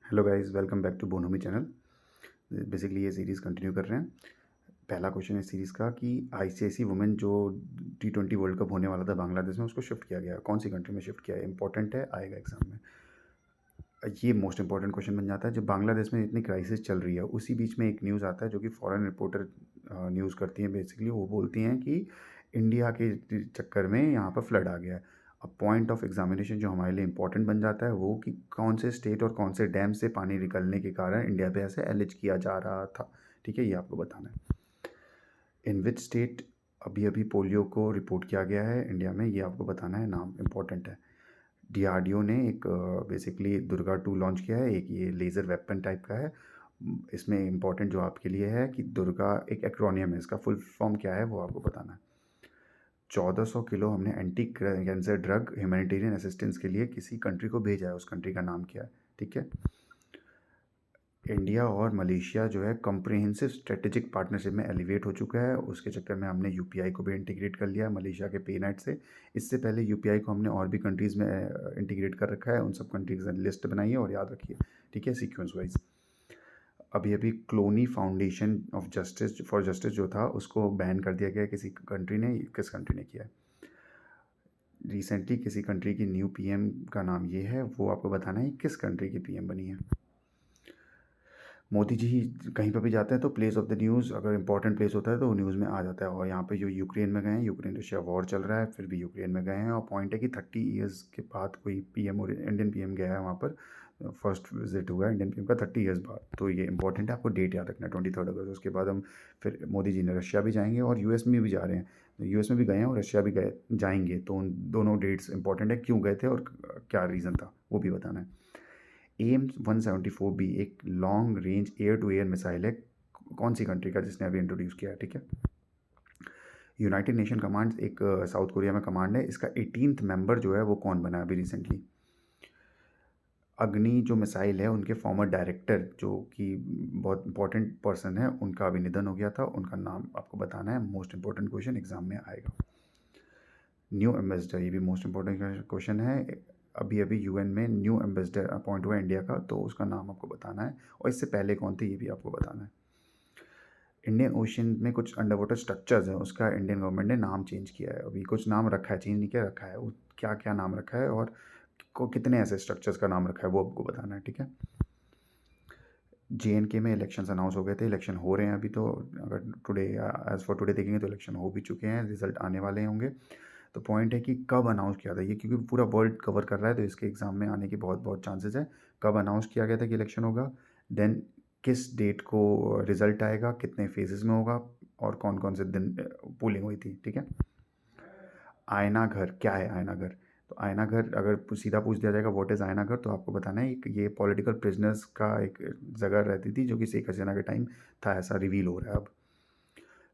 Hello guys, welcome back to बोनोमी channel. Basically ये series continue कर रहे हैं। पहला क्वेश्चन इस सीरीज़ का कि आईसीसी वुमेन जो T20 वर्ल्ड कप होने वाला था बांग्लादेश में, उसको शिफ्ट किया गया। कौन सी कंट्री में शिफ्ट किया है? इंपॉर्टेंट है, आएगा एग्जाम में। ये मोस्ट इंपॉर्टेंट क्वेश्चन बन जाता है जब बांग्लादेश में इतनी क्राइसिस चल रही है। उसी बीच में एक न्यूज़ आता है जो कि फॉरेन रिपोर्टर न्यूज़ करती हैं। बेसिकली वो बोलती हैं कि इंडिया के चक्कर में यहाँ पर फ्लड आ गया है। अब पॉइंट ऑफ एग्जामिनेशन जो हमारे लिए इंपॉर्टेंट बन जाता है वो कि कौन से स्टेट और कौन से डैम से पानी निकलने के कारण इंडिया पे ऐसे एलिज किया जा रहा था। ठीक है, ये आपको बताना है। इन विच स्टेट अभी अभी पोलियो को रिपोर्ट किया गया है इंडिया में, ये आपको बताना है। नाम इंपॉर्टेंट है। डीआरडीओ ने एक बेसिकली दुर्गा 2 लॉन्च किया है। एक ये लेज़र वेपन टाइप का है। इसमें इंपॉर्टेंट जो आपके लिए है कि दुर्गा एक एक्रोनियम है, इसका फुल फॉर्म क्या है वो आपको बताना है। 1400 किलो हमने anti cancer drug humanitarian assistance के लिए किसी कंट्री को भेजा है। उस कंट्री का नाम क्या है? ठीक है। इंडिया और मलेशिया जो है कॉम्प्रिहेंसिव स्ट्रेटेजिक पार्टनरशिप में एलिवेट हो चुका है। उसके चक्कर में हमने यूपीआई को भी इंटीग्रेट कर लिया मलेशिया के पेनेट से। इससे पहले यूपीआई को हमने और भी कंट्रीज़ में इंटीग्रेट कर रखा है। उन सब कंट्रीज़ की लिस्ट बनाइए और याद रखिए। ठीक है, सीक्वेंस वाइज। अभी अभी Clooney foundation of justice for justice जो था उसको बैन कर दिया गया किसी कंट्री ने। किस कंट्री ने किया है? रिसेंटली किसी कंट्री की न्यू पीएम का नाम ये है, वो आपको बताना है किस कंट्री की पीएम बनी है। मोदी जी कहीं पर भी जाते हैं तो प्लेस ऑफ द न्यूज़, अगर इंपॉर्टेंट प्लेस होता है तो वो न्यूज़ में आ जाता है। और यहाँ पे जो यूक्रेन में गए हैं, यूक्रेन रशिया वॉर चल रहा है, फिर भी यूक्रेन में गए हैं। और पॉइंट है कि 30 ईयर्स के बाद कोई पीएम और इंडियन पीएम गया है वहाँ पर। फर्स्ट विजिट हुआ है इंडियन पीएम का 30 ईयर्स बाद। तो ये इंपॉर्टेंट है, आपको डेट याद रखना है 23 अगस्त। उसके बाद हम फिर मोदी जी ने रशिया भी जाएंगे और यूएस में भी जा रहे हैं। यूएस में भी गए हैं और रशिया भी गए जाएंगे। तो उन दोनों डेट्स इंपॉर्टेंट है, क्यों गए थे और क्या रीज़न था वो भी बताना है। AIM-174B एक long range air to air missile है। कौन सी कंट्री का, जिसने अभी इंट्रोड्यूस किया है? ठीक है। यूनाइटेड नेशन कमांड एक साउथ कोरिया में कमांड है। इसका 18th मेंबर जो है वो कौन बना अभी रिसेंटली? अग्नि जो मिसाइल है उनके फॉर्मर डायरेक्टर जो कि बहुत इंपॉर्टेंट पर्सन है, उनका अभी निधन हो गया था। उनका नाम आपको बताना है। मोस्ट इंपॉर्टेंट क्वेश्चन एग्जाम में आएगा। न्यू एम्बेसडर, ये भी मोस्ट इंपॉर्टेंट क्वेश्चन है। अभी अभी यूएन में न्यू एम्बेसडर अपॉइंट हुआ इंडिया का, तो उसका नाम आपको बताना है। और इससे पहले कौन थे ये भी आपको बताना है। इंडियन ओशन में कुछ अंडर वाटर स्ट्रक्चर्स हैं, उसका इंडियन गवर्नमेंट ने नाम चेंज किया है। अभी कुछ नाम रखा है, चेंज नहीं किया, रखा है। वो क्या क्या नाम रखा है और कितने ऐसे स्ट्रक्चर्स का नाम रखा है वो आपको बताना है। ठीक है। JNK में इलेक्शंस अनाउंस हो गए थे, इलेक्शन हो रहे हैं अभी। तो अगर टुडे एज फॉर टुडे देखेंगे तो इलेक्शन हो भी चुके हैं, रिजल्ट आने वाले होंगे। तो पॉइंट है कि कब अनाउंस किया था ये, क्योंकि पूरा वर्ल्ड कवर कर रहा है तो इसके एग्ज़ाम में आने की बहुत बहुत चांसेस है। कब अनाउंस किया गया था कि इलेक्शन होगा, देन किस डेट को रिजल्ट आएगा, कितने फेजेस में होगा और कौन कौन से दिन पोलिंग हुई थी। ठीक है। आयना घर क्या है? आयना घर, तो आयना घर अगर सीधा पूछ दिया जाएगा व्हाट इज़ आयना घर, तो आपको बताना है ये पॉलिटिकल प्रिजनर्स का एक जगह रहती थी जो कि शेख हसीना के टाइम था, ऐसा रिवील हो रहा है अब।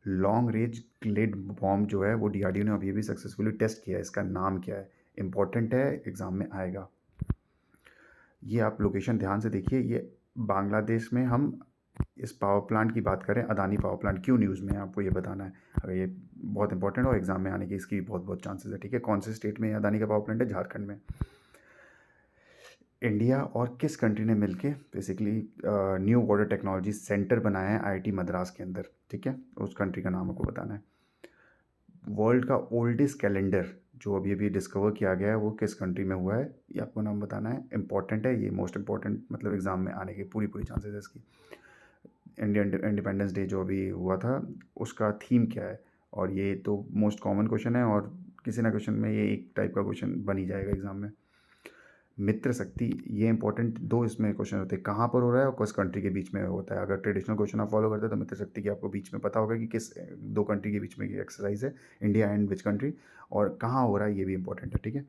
लॉन्ग रेंज ग्लिड बॉम्ब जो है वो डीआरडीओ ने अभी अभी सक्सेसफुली टेस्ट किया है। इसका नाम क्या है? इंपॉर्टेंट है, एग्ज़ाम में आएगा। ये आप लोकेशन ध्यान से देखिए। ये बांग्लादेश में हम इस पावर प्लांट की बात करें, अदानी पावर प्लांट, क्यों न्यूज़ में है आपको ये बताना है। अगर ये बहुत इंपॉर्टेंट और एग्जाम में आने की इसकी बहुत बहुत चांसेस है। ठीक है। कौन से स्टेट में अदानी का पावर प्लांट है? झारखंड में। इंडिया और किस कंट्री ने मिलके basically new water technology centre बनाया है आईआईटी मद्रास के अंदर? ठीक है, उस कंट्री का नाम आपको बताना है। वर्ल्ड का ओल्डेस्ट कैलेंडर जो अभी अभी डिस्कवर किया गया है वो किस कंट्री में हुआ है, ये आपको नाम बताना है। इंपॉर्टेंट है ये, मोस्ट इंपॉर्टेंट, मतलब एग्जाम में आने की पूरी पूरी चांसेस है इसकी। इंडियन इंडिपेंडेंस डे जो अभी हुआ था उसका थीम क्या है? और ये तो मोस्ट कॉमन क्वेश्चन है और किसी ना क्वेश्चन में ये एक टाइप का क्वेश्चन बन ही जाएगा एग्जाम में। मित्र शक्ति, ये इंपॉर्टेंट दो इसमें क्वेश्चन होते हैं, कहाँ पर हो रहा है और किस कंट्री के बीच में होता है। अगर ट्रेडिशनल क्वेश्चन आप फॉलो करते हैं तो मित्र शक्ति की आपको बीच में पता होगा कि किस दो कंट्री के बीच में की एक्सरसाइज है, इंडिया एंड विच कंट्री, और कहाँ हो रहा है ये भी इंपॉर्टेंट है। ठीक है।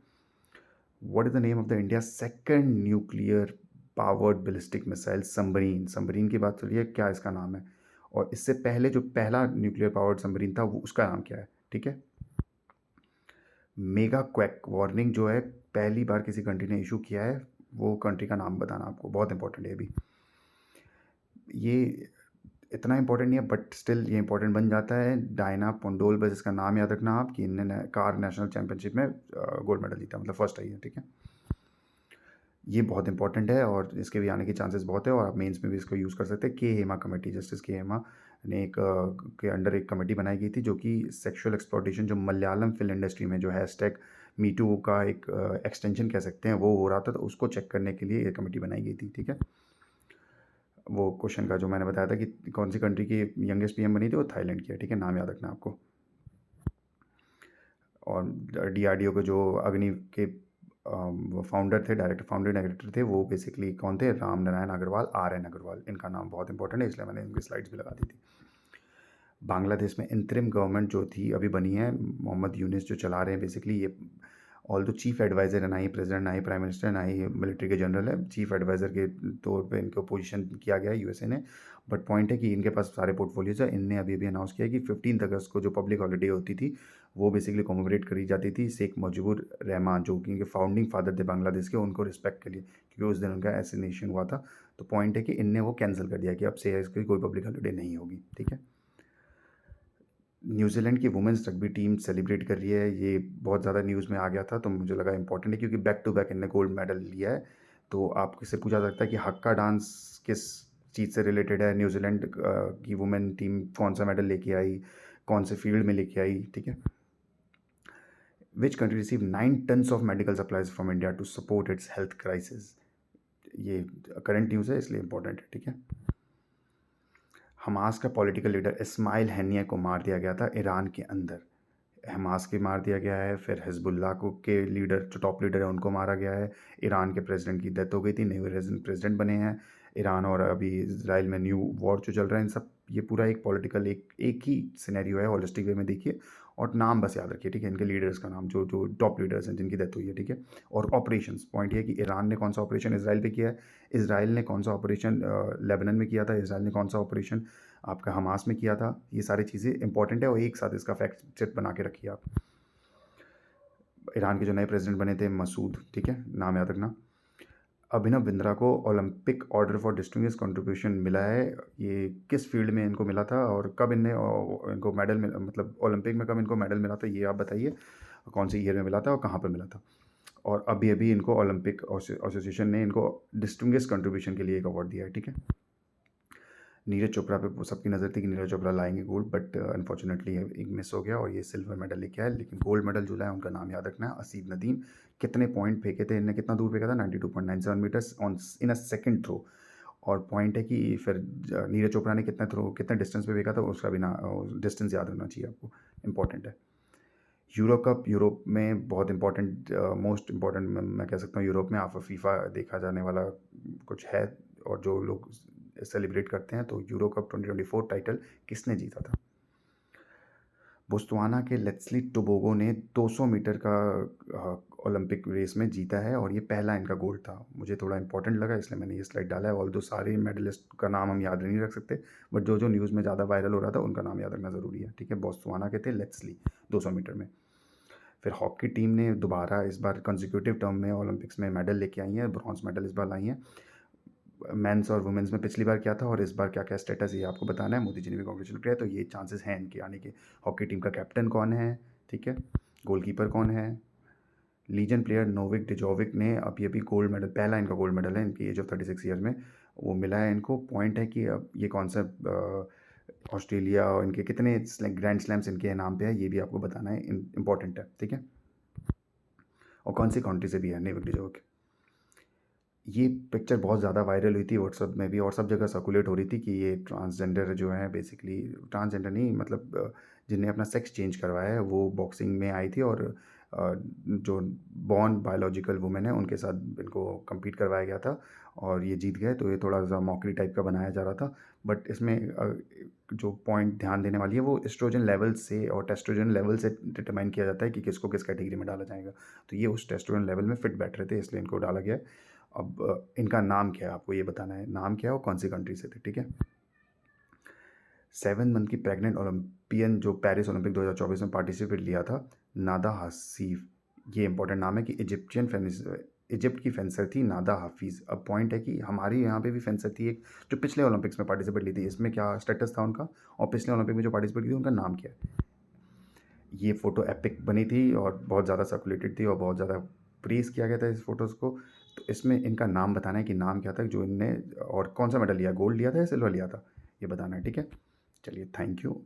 What is the name of the India second nuclear powered ballistic missile submarine? Submarine की बात चलिए, क्या इसका नाम है? और इससे पहले जो पहला न्यूक्लियर पावर्ड सबमरीन था वो उसका नाम क्या है? ठीक है। मेगा क्वैक वार्निंग जो है पहली बार किसी कंट्री ने इशू किया है, वो कंट्री का नाम बताना आपको, बहुत इंपॉर्टेंट है अभी। ये इतना इंपॉर्टेंट नहीं है बट स्टिल ये इंपॉर्टेंट बन जाता है। डायना पोंडोल, बस इसका नाम याद रखना आप कि इन्होंने कार नेशनल चैंपियनशिप में गोल्ड मेडल जीता, मतलब फर्स्ट आई है। ठीक है। ये बहुत इंपॉर्टेंट है और इसके भी आने के चांसेस बहुत है और आप मेंस में भी इसको यूज़ कर सकते हैं। के हेमा कमेटी, जस्टिस के हेमा ने के अंडर एक कमेटी बनाई गई थी जो कि सेक्सुअल एक्सप्लॉयटेशन जो मलयालम फ़िल्म इंडस्ट्री में जो हैशटैग मी टू का एक एक्सटेंशन कह सकते हैं वो हो रहा था, तो उसको चेक करने के लिए ये कमेटी बनाई गई थी, ठीक है? वो क्वेश्चन का जो मैंने बताया था कि कौन सी कंट्री की यंगेस्ट पीएम बनी थी, वो थाईलैंड की है, ठीक है? नाम याद रखना आपको। और डीआरडीओ के जो अग्नि के वो फाउंडर थे, डायरेक्टर थे, वो बेसिकली कौन थे? राम नारायण अग्रवाल, RN अग्रवाल। इनका नाम बहुत इंपॉर्टेंट है, इसलिए मैंने इनकी स्लाइड्स भी लगा दी थी। बांग्लादेश में इंतरिम गवर्नमेंट जो थी अभी बनी है, मोहम्मद यूनिस जो चला रहे हैं बेसिकली ये। ऑल दो चीफ एडवाइज़र है, ना ही प्रेसिडेंट, ना ही प्राइम मिनिस्टर, ना ही मिलिट्री के जनरल है। चीफ एडवाइज़र के तौर पे इनको पोजीशन किया गया है यूएसए ने। बट पॉइंट है कि इनके पास सारे पोर्टफोलियोज है। इनने अभी भी अनाउंस किया कि 15 अगस्त को जो पब्लिक हॉलीडे होती थी वो बेसिकली कॉमेमोरेट करी जाती थी शेख मुजीबुर रहमान, जो कि इनके फाउंडिंग फादर थे बांग्लादेश के, उनको रिस्पेक्ट के लिए, क्योंकि उस दिन उनका एसिनेशन हुआ था। तो पॉइंट है कि इनने वो कैंसिल कर दिया कि अब से इसकी कोई पब्लिक हॉलीडे नहीं होगी, ठीक है? न्यूज़ीलैंड की वुमेन्स रग्बी टीम सेलिब्रेट कर रही है। ये बहुत ज़्यादा न्यूज़ में आ गया था, तो मुझे लगा इंपॉर्टेंट है क्योंकि बैक टू बैक इनने गोल्ड मेडल लिया है। तो आपसे से पूछा जा सकता है कि हक्का डांस किस चीज़ से रिलेटेड है? न्यूज़ीलैंड की वुमेन टीम कौन सा मेडल लेके आई, कौन से फील्ड में लेके आई, ठीक है? Which country receive 9 tons of medical supplies from India to support its health crisis? ये करंट न्यूज़ है, इसलिए इंपॉर्टेंट है, ठीक है? हमास का पॉलिटिकल लीडर इस्माइल हैनिया को मार दिया गया था ईरान के अंदर। हमास के मार दिया गया है, फिर हिज़्बुल्लाह को के लीडर जो टॉप लीडर है उनको मारा गया है। ईरान के प्रेसिडेंट की डेथ हो गई थी, नए प्रेसिडेंट बने हैं। ईरान और अभी इज़राइल में न्यू वॉर जो चल रहा है, इन सब ये पूरा एक पॉलिटिकल एक ही सिनेरियो है, होलिस्टिक वे में देखिए। और नाम बस याद रखिए, ठीक है? इनके लीडर्स का नाम, जो जो टॉप लीडर्स हैं जिनकी डेथ हुई है, ठीक है? और ऑपरेशंस, पॉइंट ये है कि ईरान ने कौन सा ऑपरेशन इसराइल पे किया है, इसराइल ने कौन सा ऑपरेशन लेबनान में किया था, इसराइल ने कौन सा ऑपरेशन आपका हमास में किया था। ये सारी चीज़ें इंपॉर्टेंट है और एक साथ इसका फैक्ट सेट बना के रखिए आप। ईरान के जो नए प्रेसिडेंट बने थे मसूद, ठीक है? नाम याद रखना। अभिनव बिंद्रा को Olympic order for distinguished contribution मिला है। ये किस फील्ड में इनको मिला था और कब इनको मेडल मिला, मतलब ओलंपिक में कब इनको मेडल मिला था, ये आप बताइए। कौन से ईयर में मिला था और कहाँ पर मिला था? और अभी अभी इनको ओलंपिक एसोसिएशन ने इनको डिस्टिंग्विश्ड कंट्रीब्यूशन के लिए एक अवार्ड दिया है, ठीक है? नीरज चोपड़ा पे सबकी नज़र थी कि नीरज चोपड़ा लाएंगे गोल्ड, बट अनफॉर्चुनेटली एक मिस हो गया और ये सिल्वर मेडल लेके आए। लेकिन गोल्ड मेडल जो लाया उनका नाम याद रखना है, असीद नदीम। कितने पॉइंट फेंके थे इनने, कितना दूर फेंका था? 92.97 meters on in a second throw. और पॉइंट है कि फिर नीरज चोपड़ा ने कितने डिस्टेंस पे फेंका था, उसका भी ना डिस्टेंस याद रखना चाहिए आपको, इंपॉर्टेंट है। यूरो कप यूरोप में बहुत इंपॉर्टेंट, मोस्ट इंपॉर्टेंट मैं कह सकता हूँ यूरोप में आप फीफा देखा जाने वाला कुछ है और जो लोग सेलिब्रेट करते हैं। तो यूरो कप 2024 टाइटल किसने जीता था? बोत्सवाना के लेस्ली टोबोगो ने 200 मीटर का ओलंपिक रेस में जीता है और ये पहला इनका गोल्ड था। मुझे थोड़ा इंपॉर्टेंट लगा इसलिए मैंने ये स्लाइड डाला है। ऑल दो सारे मेडलिस्ट का नाम हम याद नहीं रख सकते, बट जो जो न्यूज़ में ज़्यादा वायरल हो रहा था उनका नाम याद रखना ज़रूरी है, ठीक है? बोत्सवाना के थे लेस्ली, 200 मीटर में। फिर हॉकी टीम ने दोबारा इस बार कंसेक्यूटिव टर्म में ओलंपिक्स में मेडल लेके आई हैं, ब्रॉन्ज मेडल इस बार लाई हैं। मेंस और वुमेन्स में पिछली बार क्या था और इस बार क्या क्या स्टेटस है, ये आपको बताना है। मोदी जी ने भी कॉन्ग्रेचुलेट किया है, तो ये चांसेस हैं इनके आने के। हॉकी टीम का कैप्टन कौन है, ठीक है? गोलकीपर कौन है? लीजन प्लेयर नोविक डिजोविक ने अभी गोल्ड मेडल, पहला इनका गोल्ड मेडल है इनकी एज ऑफ 36 ईयर्स में, वो मिला है इनको। पॉइंट है कि अब ये कौन सा ऑस्ट्रेलिया और इनके कितने ग्रैंड स्लैम्स इनके नाम पे है, ये भी आपको बताना है, इंपॉर्टेंट है, ठीक है? और कौन सी कंट्री से भी है नोविक डिजोविक। ये पिक्चर बहुत ज़्यादा वायरल हुई थी व्हाट्सअप में भी और सब जगह सर्कुलेट हो रही थी कि ये ट्रांसजेंडर जो है, बेसिकली ट्रांसजेंडर नहीं, मतलब जिनने अपना सेक्स चेंज करवाया है, वो बॉक्सिंग में आई थी और जो बॉर्न बायोलॉजिकल वुमेन है उनके साथ इनको compete करवाया गया था और ये जीत गए। तो ये थोड़ा सा मॉकरी टाइप का बनाया जा रहा था। बट इसमें जो पॉइंट ध्यान देने वाली है वो एस्ट्रोजन लेवल से और टेस्टोजन लेवल से डिटरमाइन किया जाता है कि किसको किस कैटेगरी में डाला जाएगा। तो ये उस टेस्टोजन लेवल में फिट बैठ रहे थे, इसलिए इनको डाला गया है। अब इनका नाम क्या है, आपको ये बताना है, नाम क्या है और कौन सी कंट्री से थे, ठीक है? 7 मंथ की प्रेग्नेंट ओलंपियन जो पेरिस ओलंपिक 2024 में पार्टिसिपेट लिया था, नादा हसीफ। ये इंपॉर्टेंट नाम है कि इजिप्ट की फेंसर थी नादा हाफिज़। अब पॉइंट है कि हमारी यहाँ पे भी फेंसर थी एक, जो पिछले ओलंपिक्स में पार्टिसिपेट ली थी। इसमें क्या स्टेटस था उनका और पिछले ओलंपिक में जो पार्टिसिपेट की थी उनका नाम क्या है? ये फ़ोटो एपिक बनी थी और बहुत ज़्यादा सर्कुलेटेड थी और बहुत ज़्यादा प्रेज़ किया गया था इस फ़ोटोज़ को। तो इसमें इनका नाम बताना है कि नाम क्या था जो इनने और कौन सा मेडल लिया, गोल्ड लिया था या सिल्वर लिया था, ये बताना है, ठीक है? चलिए, थैंक यू।